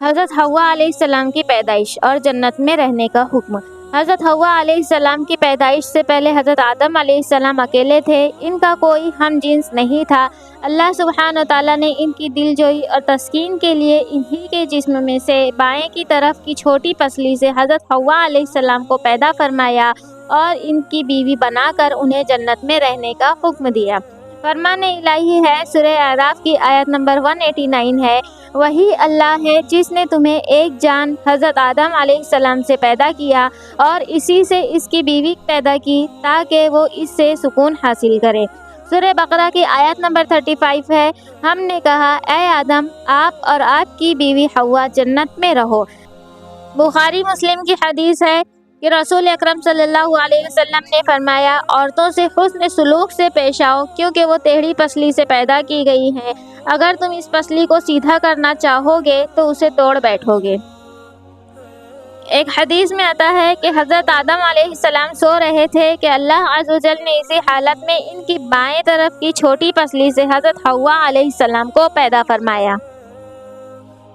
حضرت حوا علیہ السلام کی پیدائش اور جنت میں رہنے کا حکم۔ حضرت حوا علیہ السلام کی پیدائش سے پہلے حضرت آدم علیہ السلام اکیلے تھے، ان کا کوئی ہم جنس نہیں تھا۔ اللہ سبحانہ وتعالیٰ نے ان کی دل جوئی اور تسکین کے لیے انہی کے جسم میں سے بائیں کی طرف کی چھوٹی پسلی سے حضرت حوا علیہ السلام کو پیدا فرمایا اور ان کی بیوی بنا کر انہیں جنت میں رہنے کا حکم دیا۔ فرمان الہی ہے، سورہ اعراف کی آیت نمبر 189 ہے، وہی اللہ ہے جس نے تمہیں ایک جان حضرت آدم علیہ السلام سے پیدا کیا اور اسی سے اس کی بیوی پیدا کی تاکہ وہ اس سے سکون حاصل کرے۔ سورہ بقرہ کی آیت نمبر 35 ہے، ہم نے کہا اے آدم آپ اور آپ کی بیوی حوا جنت میں رہو۔ بخاری مسلم کی حدیث ہے کہ رسول اکرم صلی اللہ علیہ وسلم نے فرمایا، عورتوں سے حسن سلوک سے پیش آؤ کیونکہ وہ ٹیڑھی پسلی سے پیدا کی گئی ہیں، اگر تم اس پسلی کو سیدھا کرنا چاہو گے تو اسے توڑ بیٹھو گے۔ ایک حدیث میں آتا ہے کہ حضرت آدم علیہ السلام سو رہے تھے کہ اللہ عز و جل نے اسی حالت میں ان کی بائیں طرف کی چھوٹی پسلی سے حضرت حوا علیہ السلام کو پیدا فرمایا۔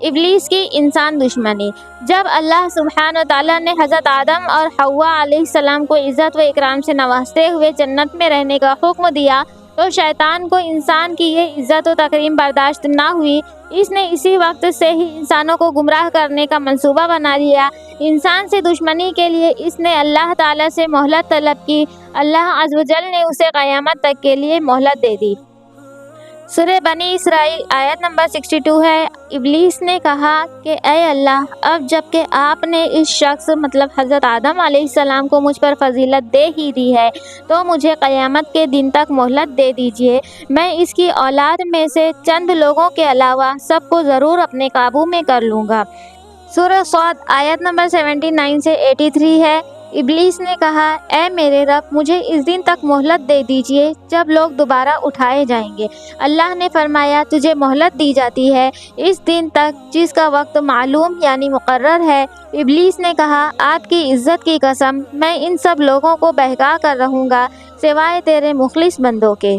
ابلیس کی انسان دشمنی۔ جب اللہ سبحانہ وتعالیٰ نے حضرت آدم اور حوا علیہ السلام کو عزت و اکرام سے نوازتے ہوئے جنت میں رہنے کا حکم دیا تو شیطان کو انسان کی یہ عزت و تکریم برداشت نہ ہوئی، اس نے اسی وقت سے ہی انسانوں کو گمراہ کرنے کا منصوبہ بنا لیا۔ انسان سے دشمنی کے لیے اس نے اللہ تعالیٰ سے مہلت طلب کی، اللہ عز و جل نے اسے قیامت تک کے لیے مہلت دے دی۔ سورہ بنی اسرائیل آیت نمبر 62 ہے، ابلیس نے کہا کہ اے اللہ، اب جب کہ آپ نے اس شخص مطلب حضرت آدم علیہ السلام کو مجھ پر فضیلت دے ہی دی ہے تو مجھے قیامت کے دن تک مہلت دے دیجیے، میں اس کی اولاد میں سے چند لوگوں کے علاوہ سب کو ضرور اپنے قابو میں کر لوں گا۔ سورہ صاد آیت نمبر 79 سے 83 ہے، ابلیس نے کہا اے میرے رب، مجھے اس دن تک مہلت دے دیجیے جب لوگ دوبارہ اٹھائے جائیں گے۔ اللہ نے فرمایا تجھے مہلت دی جاتی ہے اس دن تک جس کا وقت معلوم یعنی مقرر ہے۔ ابلیس نے کہا آپ کی عزت کی قسم، میں ان سب لوگوں کو بہکا کر رہوں گا سوائے تیرے مخلص بندوں کے۔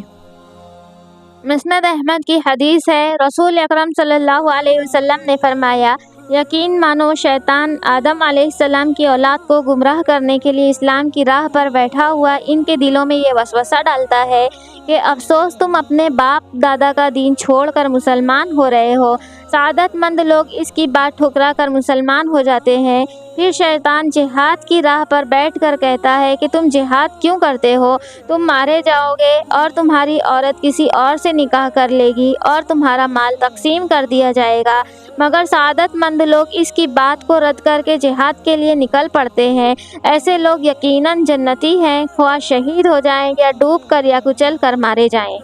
مسند احمد کی حدیث ہے، رسول اکرم صلی اللہ علیہ وسلم نے فرمایا، یقین مانو شیطان آدم علیہ السلام کی اولاد کو گمراہ کرنے کے لیے اسلام کی راہ پر بیٹھا ہوا ان کے دلوں میں یہ وسوسہ ڈالتا ہے کہ افسوس تم اپنے باپ دادا کا دین چھوڑ کر مسلمان ہو رہے ہو۔ سعادت مند لوگ اس کی بات ٹھکرا کر مسلمان ہو جاتے ہیں۔ پھر شیطان جہاد کی راہ پر بیٹھ کر کہتا ہے کہ تم جہاد کیوں کرتے ہو؟ تم مارے جاؤ گے اور تمہاری عورت کسی اور سے نکاح کر لے گی اور تمہارا مال تقسیم کر دیا جائے گا۔ مگر سعادت مند لوگ اس کی بات کو رد کر کے جہاد کے لیے نکل پڑتے ہیں۔ ایسے لوگ یقیناً جنتی ہیں، خواہ شہید ہو جائیں یا ڈوب کر یا کچل کر مارے جائیں۔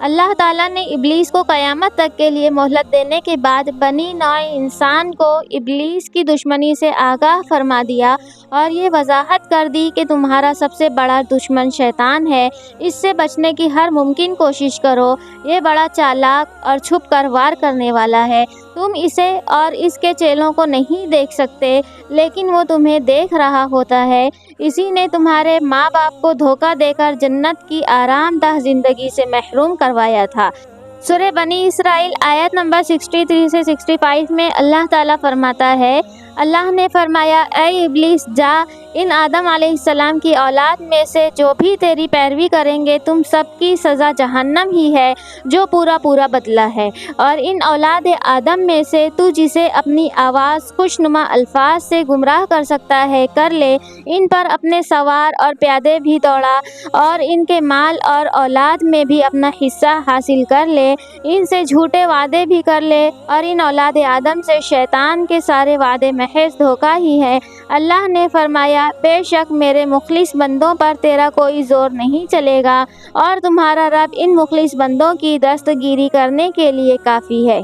اللہ تعالیٰ نے ابلیس کو قیامت تک کے لیے مہلت دینے کے بعد بنی نوع انسان کو ابلیس کی دشمنی سے آگاہ فرما دیا اور یہ وضاحت کر دی کہ تمہارا سب سے بڑا دشمن شیطان ہے، اس سے بچنے کی ہر ممکن کوشش کرو، یہ بڑا چالاک اور چھپ کر وار کرنے والا ہے۔ تم اسے اور اس کے چیلوں کو نہیں دیکھ سکتے لیکن وہ تمہیں دیکھ رہا ہوتا ہے، اسی نے تمہارے ماں باپ کو دھوکہ دے کر جنت کی آرام دہ زندگی سے محروم کروایا تھا۔ سورہ بنی اسرائیل آیت نمبر 63 سے 65 میں اللہ تعالیٰ فرماتا ہے، اللہ نے فرمایا اے ابلیس جا، ان آدم علیہ السلام کی اولاد میں سے جو بھی تیری پیروی کریں گے تم سب کی سزا جہنم ہی ہے جو پورا بدلہ ہے، اور ان اولاد آدم میں سے تو جسے اپنی آواز خوشنما الفاظ سے گمراہ کر سکتا ہے کر لے، ان پر اپنے سوار اور پیادے بھی دوڑا اور ان کے مال اور اولاد میں بھی اپنا حصہ حاصل کر لے، ان سے جھوٹے وعدے بھی کر لے اور ان اولاد آدم سے شیطان کے سارے وعدے محض دھوکہ ہی ہے۔ اللہ نے فرمایا بے شک میرے مخلص بندوں پر تیرا کوئی زور نہیں چلے گا اور تمہارا رب ان مخلص بندوں کی دستگیری کرنے کے لیے کافی ہے۔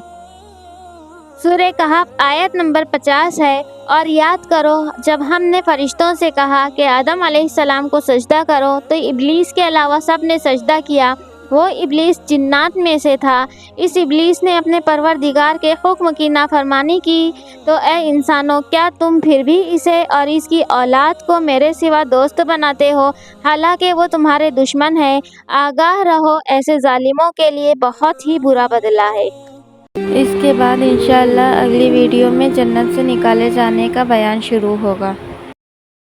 سورہ کہف آیت نمبر 50 ہے، اور یاد کرو جب ہم نے فرشتوں سے کہا کہ آدم علیہ السلام کو سجدہ کرو تو ابلیس کے علاوہ سب نے سجدہ کیا، وہ ابلیس جنات میں سے تھا۔ اس ابلیس نے اپنے پروردگار کے حکم کی نافرمانی کی تو اے انسانوں، کیا تم پھر بھی اسے اور اس کی اولاد کو میرے سوا دوست بناتے ہو حالانکہ وہ تمہارے دشمن ہے؟ آگاہ رہو ایسے ظالموں کے لیے بہت ہی برا بدلہ ہے۔ اس کے بعد انشاءاللہ اگلی ویڈیو میں جنت سے نکالے جانے کا بیان شروع ہوگا۔